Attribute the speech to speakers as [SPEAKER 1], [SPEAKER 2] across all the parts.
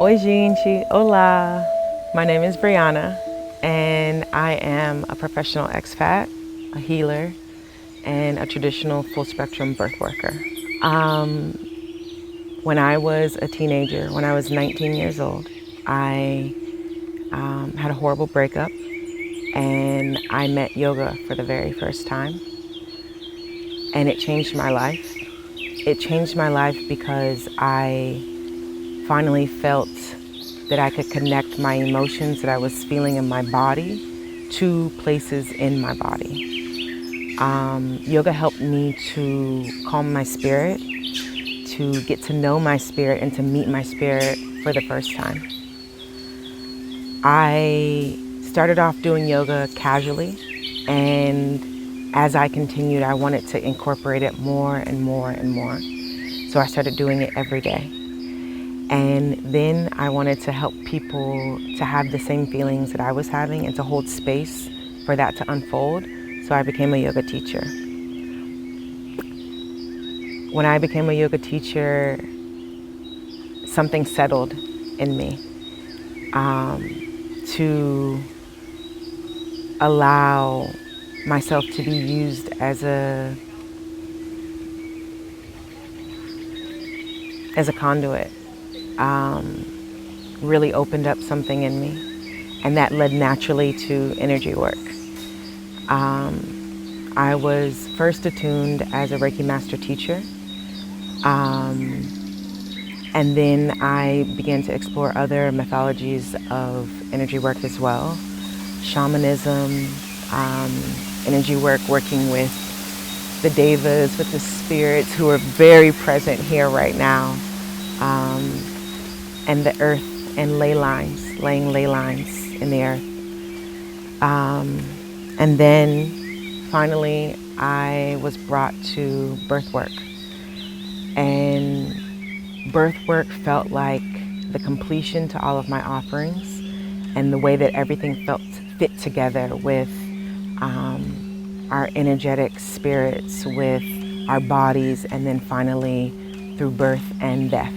[SPEAKER 1] Oi gente, hola. My name is Briana and I am a professional expat, a healer, and a traditional full spectrum birth worker. When I was a teenager, when I was 19 years old, I had a horrible breakup and I met yoga for the very first time. And it changed my life. It changed my life because I finally felt that I could connect my emotions that I was feeling in my body to places in my body. Yoga helped me to calm my spirit, to get to know my spirit and to meet my spirit for the first time. I started off doing yoga casually, and as I continued, I wanted to incorporate it more and more and more. So I started doing it every day. And then I wanted to help people to have the same feelings that I was having and to hold space for that to unfold. So I became a yoga teacher. When I became a yoga teacher, something settled in me to allow myself to be used as a conduit. Really opened up something in me, and that led naturally to energy work. I was first attuned as a Reiki master teacher, and then I began to explore other methodologies of energy work as well. Shamanism, energy work, working with the devas, with the spirits who are very present here right now, and the earth and laying ley lines in the earth. And then finally I was brought to birth work. And birth work felt like the completion to all of my offerings, and the way that everything fit together with our energetic spirits, with our bodies, and then finally through birth and death.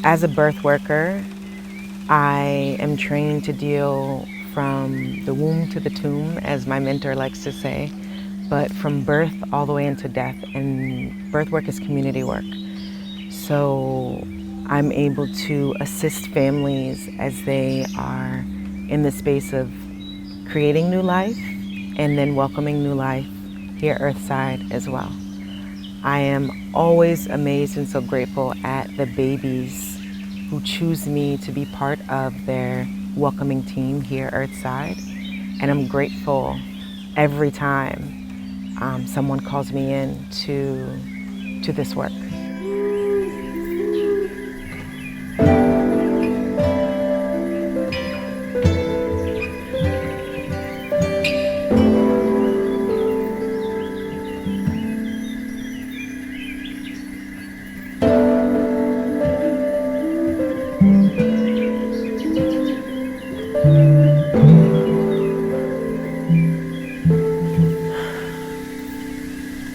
[SPEAKER 1] As a birth worker, I am trained to deal from the womb to the tomb, as my mentor likes to say, but from birth all the way into death. And birth work is community work. So I'm able to assist families as they are in the space of creating new life and then welcoming new life here earthside as well. I am always amazed and so grateful at the babies who choose me to be part of their welcoming team here earthside. And I'm grateful every time someone calls me in to this work.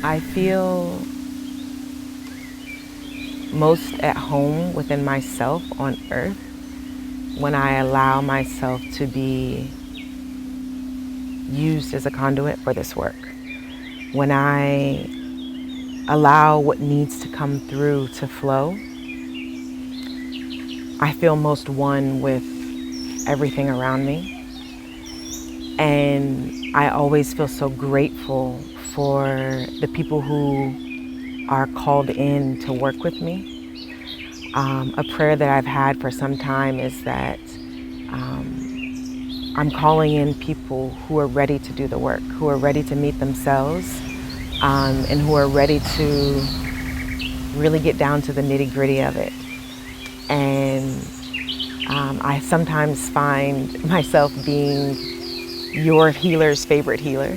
[SPEAKER 1] I feel most at home within myself on earth when I allow myself to be used as a conduit for this work. When I allow what needs to come through to flow, I feel most one with everything around me. And I always feel so grateful for the people who are called in to work with me. A prayer that I've had for some time is that I'm calling in people who are ready to do the work, who are ready to meet themselves, and who are ready to really get down to the nitty-gritty of it. And I sometimes find myself being your healer's favorite healer,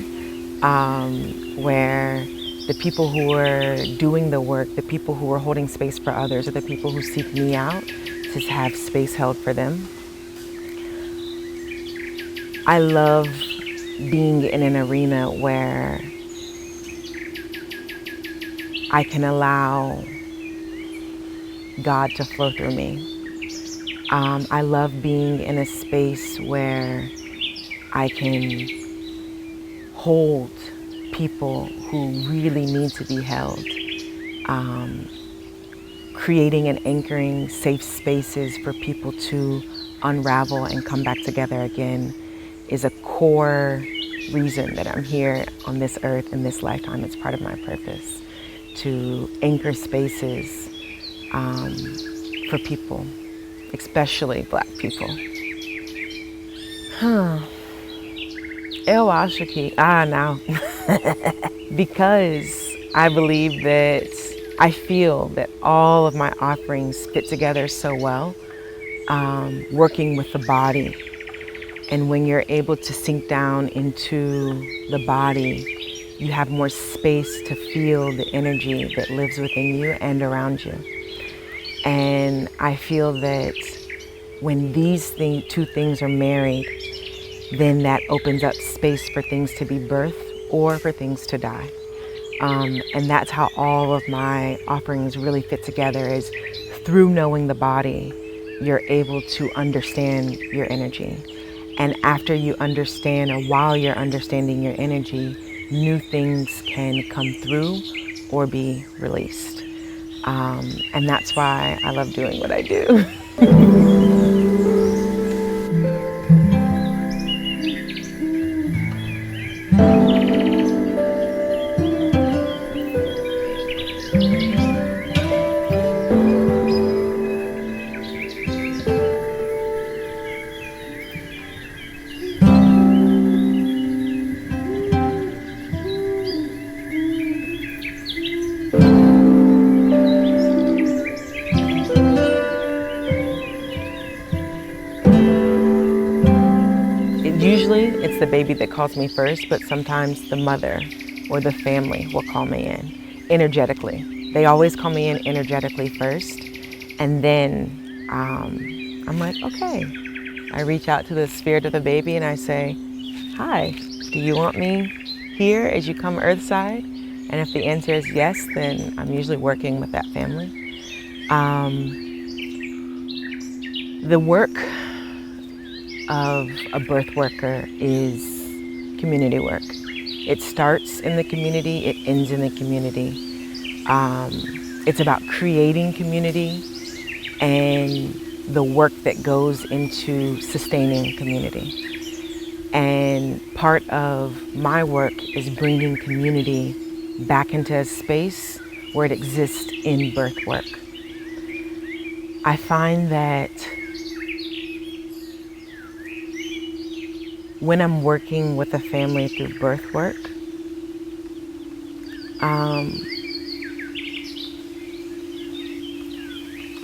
[SPEAKER 1] where the people who are doing the work, the people who are holding space for others, are the people who seek me out to have space held for them. I love being in an arena where I can allow God to flow through me. I love being in a space where I can hold people who really need to be held. Creating and anchoring safe spaces for people to unravel and come back together again is a core reason that I'm here on this earth in this lifetime. It's part of my purpose to anchor spaces for people, especially Black people. Eu acho que, now. Because I believe that, I feel that all of my offerings fit together so well, working with the body. And when you're able to sink down into the body, you have more space to feel the energy that lives within you and around you. And I feel that when these two things are married, then that opens up space for things to be birthed or for things to die. And that's how all of my offerings really fit together, is through knowing the body, you're able to understand your energy. And after you understand, or while you're understanding your energy, new things can come through or be released. And that's why I love doing what I do. Usually it's the baby that calls me first, but sometimes the mother or the family will call me in energetically. They always call me in energetically first, and then I'm like, okay. I reach out to the spirit of the baby and I say, hi, do you want me here as you come earthside? And if the answer is yes, then I'm usually working with that family. The work of a birth worker is community work. It starts in the community, it ends in the community. It's about creating community and the work that goes into sustaining community. And part of my work is bringing community back into a space where it exists in birth work. I find that when I'm working with a family through birth work,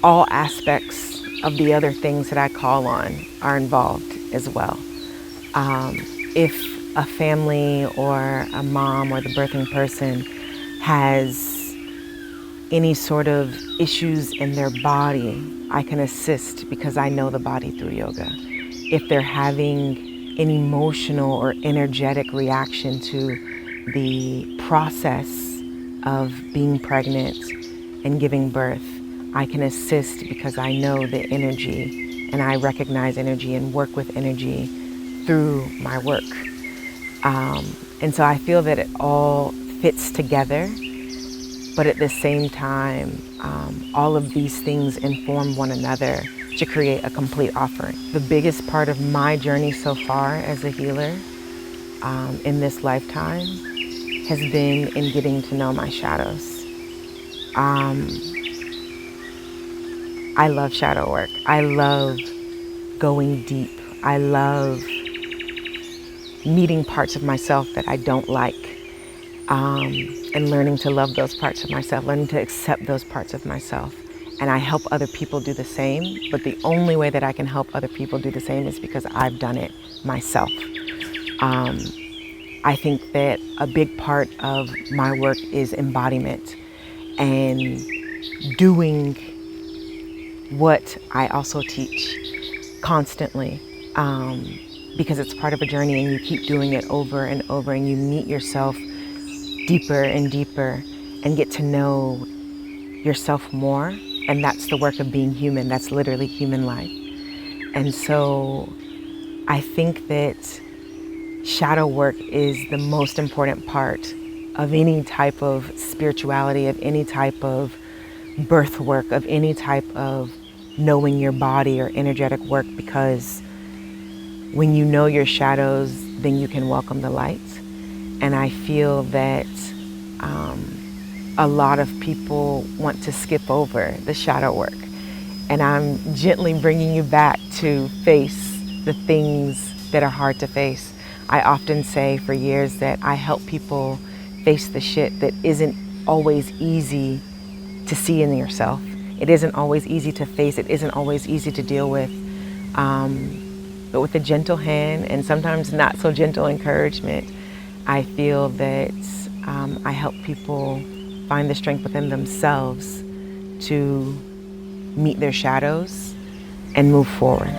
[SPEAKER 1] all aspects of the other things that I call on are involved as well. If a family or a mom or the birthing person has any sort of issues in their body, I can assist because I know the body through yoga. If they're having an emotional or energetic reaction to the process of being pregnant and giving birth, I can assist because I know the energy and I recognize energy and work with energy through my work. And so I feel that it all fits together, but at the same time, all of these things inform one another to create a complete offering. The biggest part of my journey so far as a healer in this lifetime has been in getting to know my shadows. I love shadow work. I love going deep. I love meeting parts of myself that I don't like, and learning to love those parts of myself, learning to accept those parts of myself. And I help other people do the same, but the only way that I can help other people do the same is because I've done it myself. I think that a big part of my work is embodiment and doing what I also teach constantly, because it's part of a journey and you keep doing it over and over and you meet yourself deeper and deeper and get to know yourself more. And that's the work of being human. That's literally human life. And so I think that shadow work is the most important part of any type of spirituality, of any type of birth work, of any type of knowing your body or energetic work, because when you know your shadows, then you can welcome the light. And I feel that a lot of people want to skip over the shadow work. And I'm gently bringing you back to face the things that are hard to face. I often say for years that I help people face the shit that isn't always easy to see in yourself. It isn't always easy to face. It isn't always easy to deal with. But with a gentle hand and sometimes not so gentle encouragement, I feel that I help people find the strength within themselves to meet their shadows and move forward.